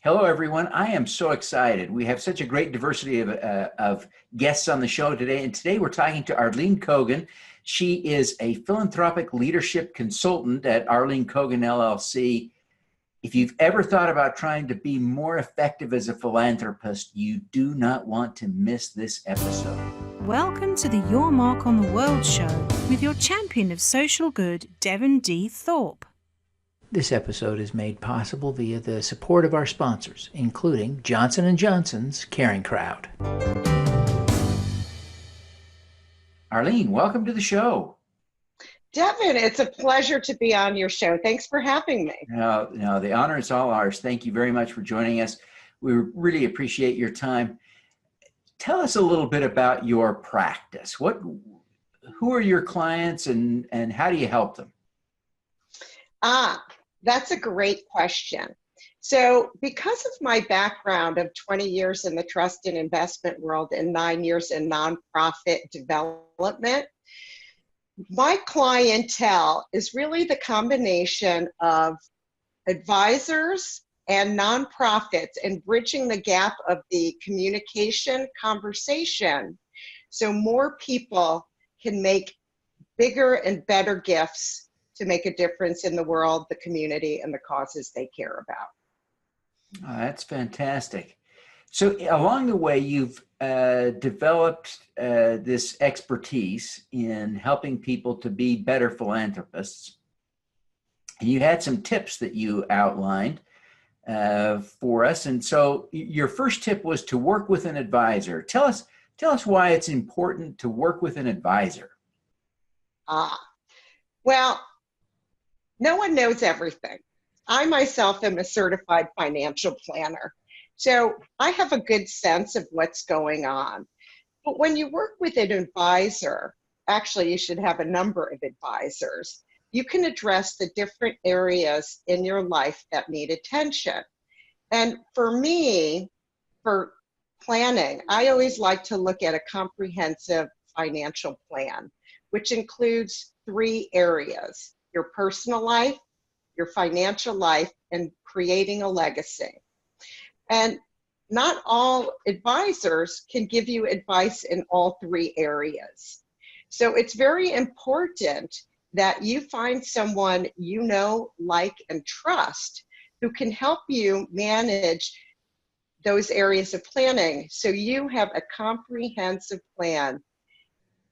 Hello, everyone. I am so excited. We have such a great diversity of guests on the show today. And today we're talking to Arlene Cogen. She is a philanthropic leadership consultant at Arlene Cogen, LLC. If you've ever thought about trying to be more effective as a philanthropist, you do not want to miss this episode. Welcome to the Your Mark on the World show with your champion of social good, Devin D. Thorpe. This episode is made possible via the support of our sponsors, including Johnson & Johnson's Caring Crowd. Arlene, welcome to the show. Devin, it's a pleasure to be on your show. Thanks for having me. No, the honor is all ours. Thank you very much for joining us. We really appreciate your time. Tell us a little bit about your practice. Who are your clients and how do you help them? That's a great question. So because of my background of 20 years in the trust and investment world and 9 years in nonprofit development, my clientele is really the combination of advisors and nonprofits and bridging the gap of the communication conversation so more people can make bigger and better gifts to make a difference in the world, the community, and the causes they care about. Oh, that's fantastic. So along the way, you've developed this expertise in helping people to be better philanthropists. And you had some tips that you outlined for us. And so your first tip was to work with an advisor. Tell us why it's important to work with an advisor. Well, no one knows everything. I myself am a certified financial planner, so I have a good sense of what's going on. But when you work with an advisor, actually you should have a number of advisors, you can address the different areas in your life that need attention. And for me, for planning, I always like to look at a comprehensive financial plan, which includes 3 areas: your personal life, your financial life, and creating a legacy. And not all advisors can give you advice in all 3 areas. So it's very important that you find someone you know, like, and trust who can help you manage those areas of planning so you have a comprehensive plan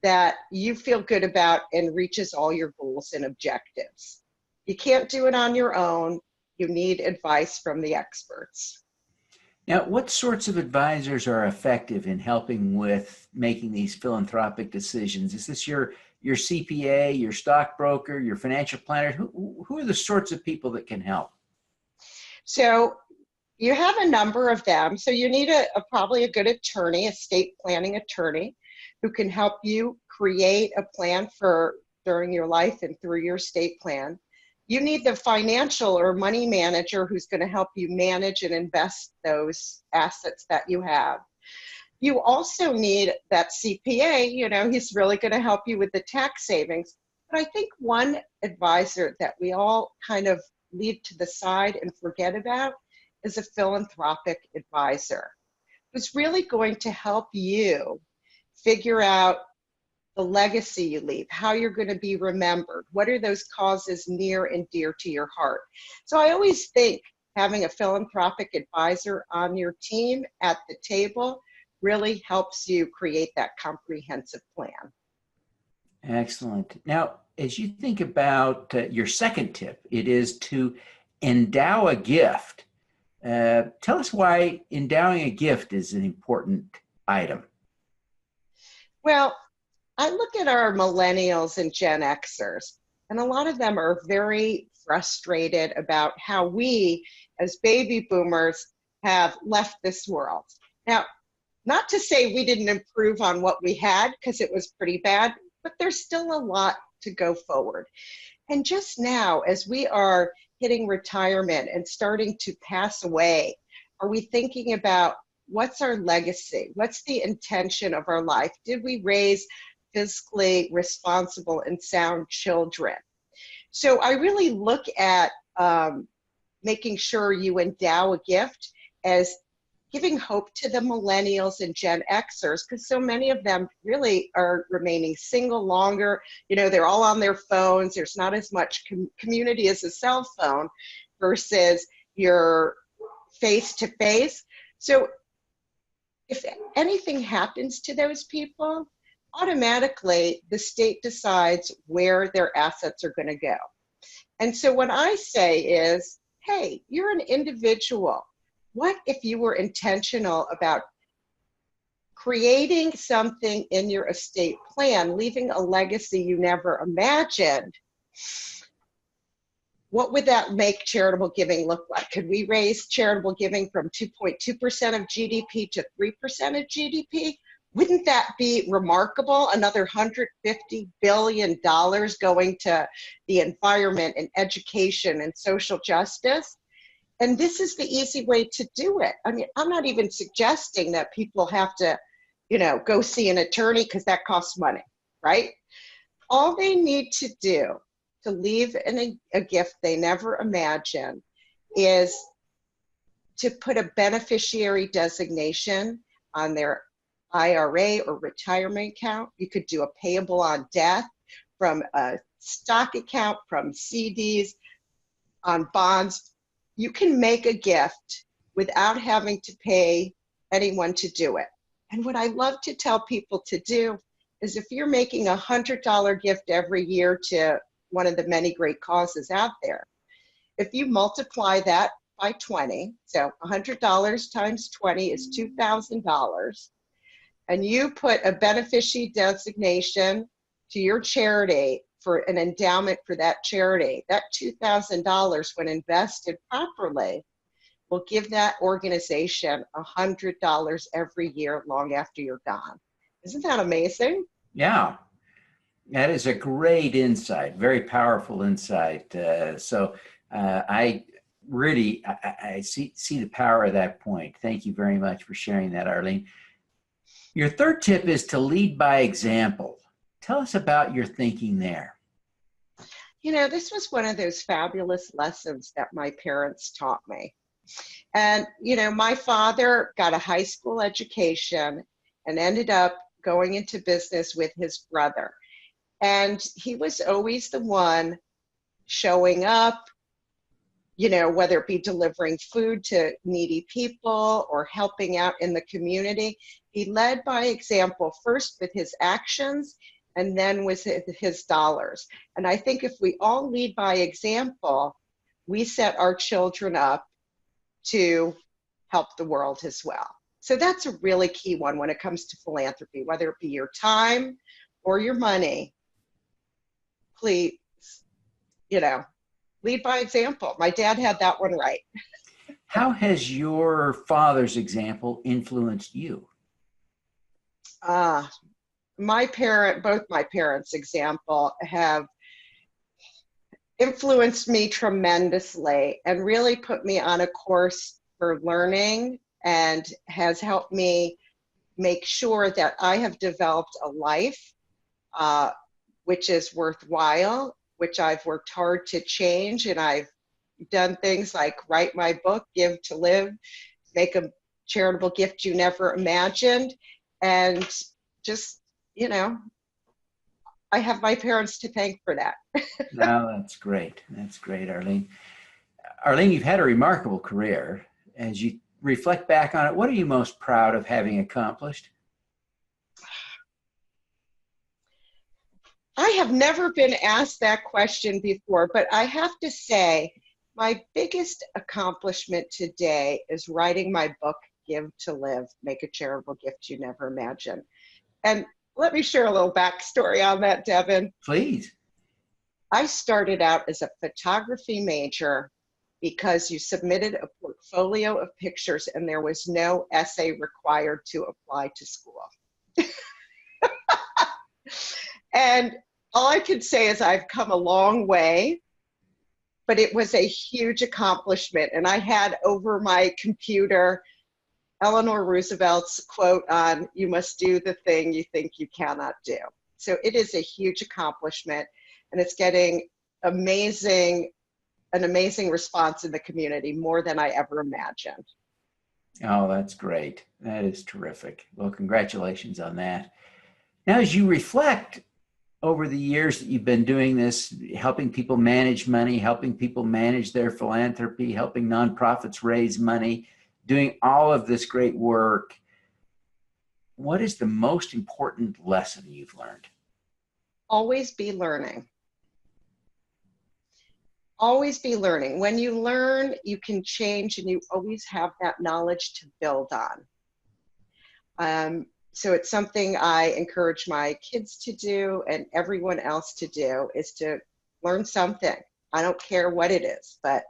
that you feel good about and reaches all your goals and objectives. You can't do it on your own. You need advice from the experts. Now, what sorts of advisors are effective in helping with making these philanthropic decisions? Is this your CPA, your stockbroker, your financial planner? Who are the sorts of people that can help? So you have a number of them. So you need probably a good attorney, estate planning attorney, who can help you create a plan for during your life and through your estate plan. You need the financial or money manager who's going to help you manage and invest those assets that you have. You also need that CPA, he's really going to help you with the tax savings. But I think one advisor that we all kind of leave to the side and forget about is a philanthropic advisor who's really going to help you figure out the legacy you leave, how you're going to be remembered, what are those causes near and dear to your heart. So I always think having a philanthropic advisor on your team at the table really helps you create that comprehensive plan. Excellent. Now, as you think about your second tip, it is to endow a gift. Tell us why endowing a gift is an important item. Well, I look at our millennials and Gen Xers, and a lot of them are very frustrated about how we, as baby boomers, have left this world. Now, not to say we didn't improve on what we had, because it was pretty bad, but there's still a lot to go forward. And just now, as we are hitting retirement and starting to pass away, are we thinking about what's our legacy? What's the intention of our life? Did we raise fiscally responsible and sound children? So I really look at making sure you endow a gift as giving hope to the millennials and Gen Xers, because so many of them really are remaining single longer. You know, they're all on their phones. There's not as much community as a cell phone versus your face-to-face. So if anything happens to those people, automatically the state decides where their assets are going to go. And so what I say is, hey, you're an individual. What if you were intentional about creating something in your estate plan, leaving a legacy you never imagined? What would that make charitable giving look like? Could we raise charitable giving from 2.2% of GDP to 3% of GDP? Wouldn't that be remarkable? Another $150 billion going to the environment and education and social justice. And this is the easy way to do it. I mean, I'm not even suggesting that people have to, you know, go see an attorney because that costs money, right? All they need to do to leave a gift they never imagined is to put a beneficiary designation on their IRA or retirement account. You could do a payable on death from a stock account, from CDs, on bonds. You can make a gift without having to pay anyone to do it. And what I love to tell people to do is if you're making a $100 gift every year to one of the many great causes out there, if you multiply that by 20, so $100 times 20 is $2,000, and you put a beneficiary designation to your charity for an endowment for that charity, that $2,000, when invested properly, will give that organization $100 every year long after you're gone. Isn't that amazing? Yeah, that is a great insight, very powerful insight. I really see the power of that point. Thank you very much for sharing that, Arlene. Your third tip is to lead by example. Tell us about your thinking there. You know, this was one of those fabulous lessons that my parents taught me. And, you know, my father got a high school education and ended up going into business with his brother. And he was always the one showing up, you know, whether it be delivering food to needy people or helping out in the community. He led by example, first with his actions and then with his dollars. And I think if we all lead by example, we set our children up to help the world as well. So that's a really key one when it comes to philanthropy, whether it be your time or your money. Please, you know, lead by example. My dad had that one right. How has your father's example influenced you? Both my parents' example have influenced me tremendously and really put me on a course for learning and has helped me make sure that I have developed a life which is worthwhile, which I've worked hard to change. And I've done things like write my book, Give to Live, make a charitable gift you never imagined. And just, you know, I have my parents to thank for that. No, that's great. That's great, Arlene. Arlene, you've had a remarkable career. As you reflect back on it, what are you most proud of having accomplished? I have never been asked that question before, but I have to say my biggest accomplishment today is writing my book, Give to Live, Make a Charitable Gift You Never Imagined. And let me share a little backstory on that, Devin. Please. I started out as a photography major because you submitted a portfolio of pictures and there was no essay required to apply to school. And all I can say is I've come a long way, but it was a huge accomplishment. And I had over my computer Eleanor Roosevelt's quote on, "You must do the thing you think you cannot do." So it is a huge accomplishment, and it's getting an amazing response in the community, more than I ever imagined. Oh, that's great. That is terrific. Well, congratulations on that. Now, as you reflect over the years that you've been doing this, helping people manage money, helping people manage their philanthropy, helping nonprofits raise money, doing all of this great work, what is the most important lesson you've learned? Always be learning. Always be learning. When you learn, you can change and you always have that knowledge to build on. So it's something I encourage my kids to do and everyone else to do, is to learn something. I don't care what it is, but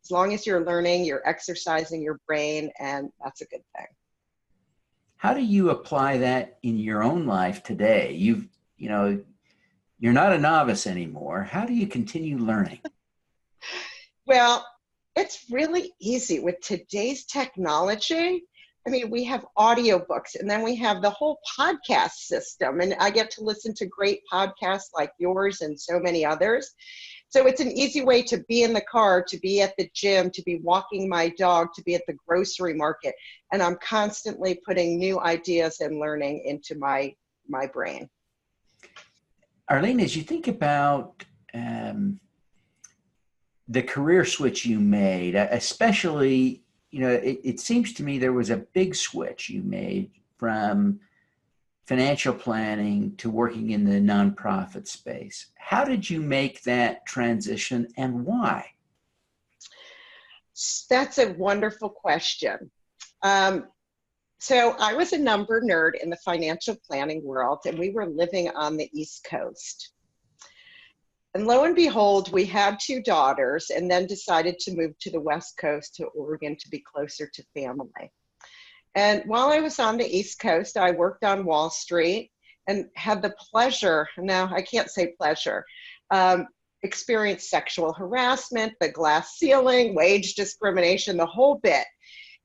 as long as you're learning, you're exercising your brain, and that's a good thing. How do you apply that in your own life today? You know, you're not a novice anymore. How do you continue learning? Well, it's really easy with today's technology. I mean, we have audiobooks, and then we have the whole podcast system, and I get to listen to great podcasts like yours and so many others. So it's an easy way to be in the car, to be at the gym, to be walking my dog, to be at the grocery market. And I'm constantly putting new ideas and learning into my brain. Arlene, as you think about the career switch you made, especially, it seems to me there was a big switch you made from financial planning to working in the nonprofit space. How did you make that transition and why? That's a wonderful question. So I was a number nerd in the financial planning world, and we were living on the East Coast. And lo and behold, we had two daughters and then decided to move to the West Coast, to Oregon, to be closer to family. And while I was on the East Coast, I worked on Wall Street and had the pleasure, no, I can't say pleasure, experienced sexual harassment, the glass ceiling, wage discrimination, the whole bit.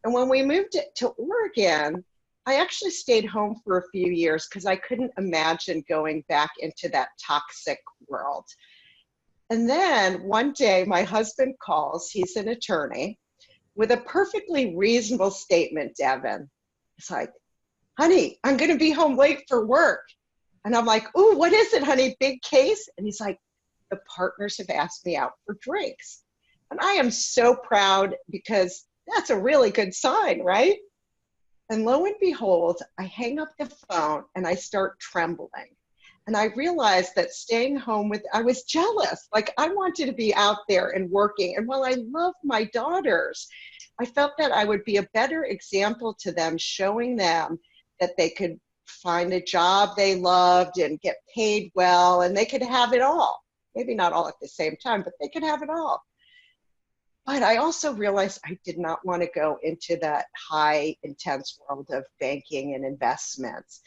And when we moved to Oregon, I actually stayed home for a few years because I couldn't imagine going back into that toxic world. And then one day my husband calls, he's an attorney, with a perfectly reasonable statement, Devin. It's like, honey, I'm going to be home late for work. And I'm like, ooh, what is it, honey? Big case? And he's like, the partners have asked me out for drinks. And I am so proud, because that's a really good sign, right? And lo and behold, I hang up the phone and I start trembling. And I realized that staying home I was jealous. Like, I wanted to be out there and working. And while I love my daughters, I felt that I would be a better example to them, showing them that they could find a job they loved and get paid well, and they could have it all. Maybe not all at the same time, but they could have it all. But I also realized I did not want to go into that high, intense world of banking and investments.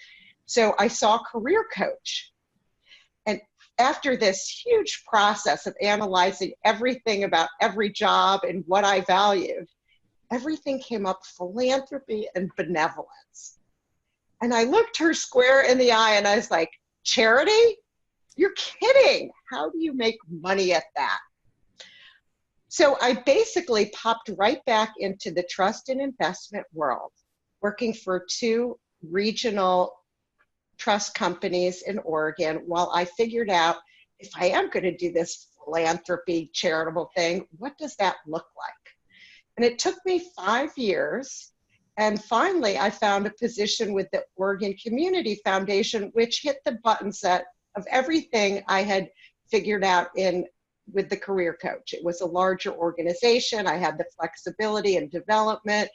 So I saw a career coach. And after this huge process of analyzing everything about every job and what I valued, everything came up: philanthropy and benevolence. And I looked her square in the eye and I was like, charity? You're kidding. How do you make money at that? So I basically popped right back into the trust and investment world, working for two regional trust companies in Oregon, while I figured out, if I am going to do this philanthropy charitable thing, what does that look like? And it took me 5 years. And finally, I found a position with the Oregon Community Foundation, which hit the button set of everything I had figured out with the career coach. It was a larger organization. I had the flexibility and development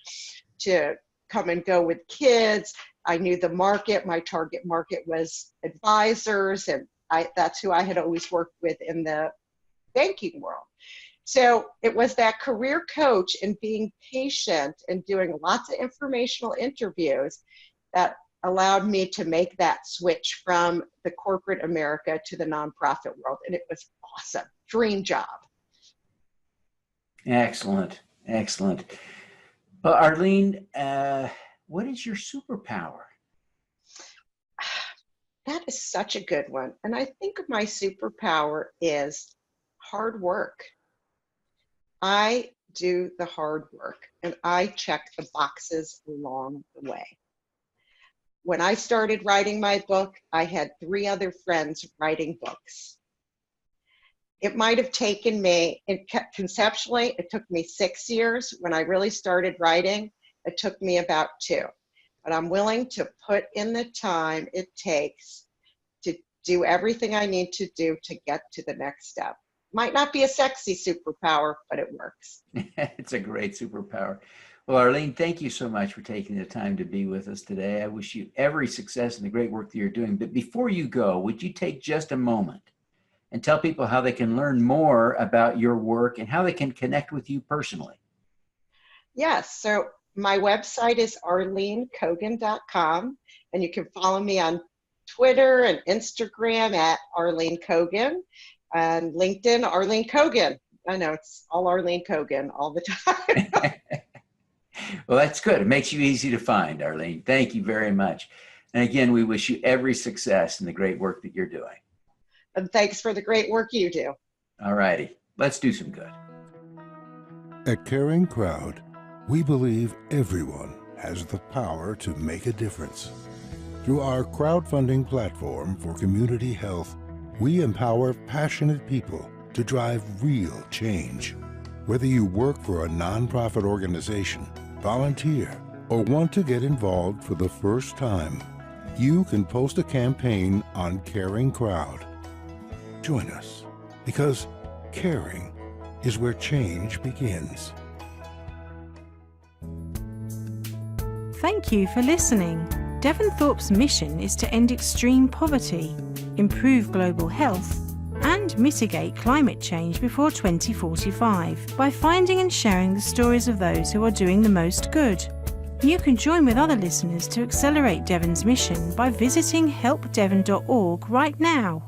to come and go with kids. I knew the market. My target market was advisors, and that's who I had always worked with in the banking world. So it was that career coach and being patient and doing lots of informational interviews that allowed me to make that switch from the corporate America to the nonprofit world. And it was awesome. Dream job. Excellent. Excellent. Well, Arlene, what is your superpower? That is such a good one. And I think my superpower is hard work. I do the hard work, and I check the boxes along the way. When I started writing my book, I had 3 other friends writing books. It might have taken me, conceptually, it took me 6 years. When I really started writing, it took me about 2. But I'm willing to put in the time it takes to do everything I need to do to get to the next step. Might not be a sexy superpower, but it works. It's a great superpower. Well, Arlene, thank you so much for taking the time to be with us today. I wish you every success in the great work that you're doing. But before you go, would you take just a moment and tell people how they can learn more about your work and how they can connect with you personally? Yes, so my website is arlenecogen.com, and you can follow me on Twitter and Instagram at Arlene Cogen, and LinkedIn, Arlene Cogen. I know it's all Arlene Cogen all the time. Well, that's good. It makes you easy to find, Arlene. Thank you very much. And again, we wish you every success in the great work that you're doing. And thanks for the great work you do. All righty. Let's do some good. At Caring Crowd, we believe everyone has the power to make a difference. Through our crowdfunding platform for community health, we empower passionate people to drive real change. Whether you work for a nonprofit organization, volunteer, or want to get involved for the first time, you can post a campaign on Caring Crowd. Join us, because caring is where change begins. Thank you for listening. Devin Thorpe's mission is to end extreme poverty, improve global health, and mitigate climate change before 2045 by finding and sharing the stories of those who are doing the most good. You can join with other listeners to accelerate Devin's mission by visiting helpdevin.org right now.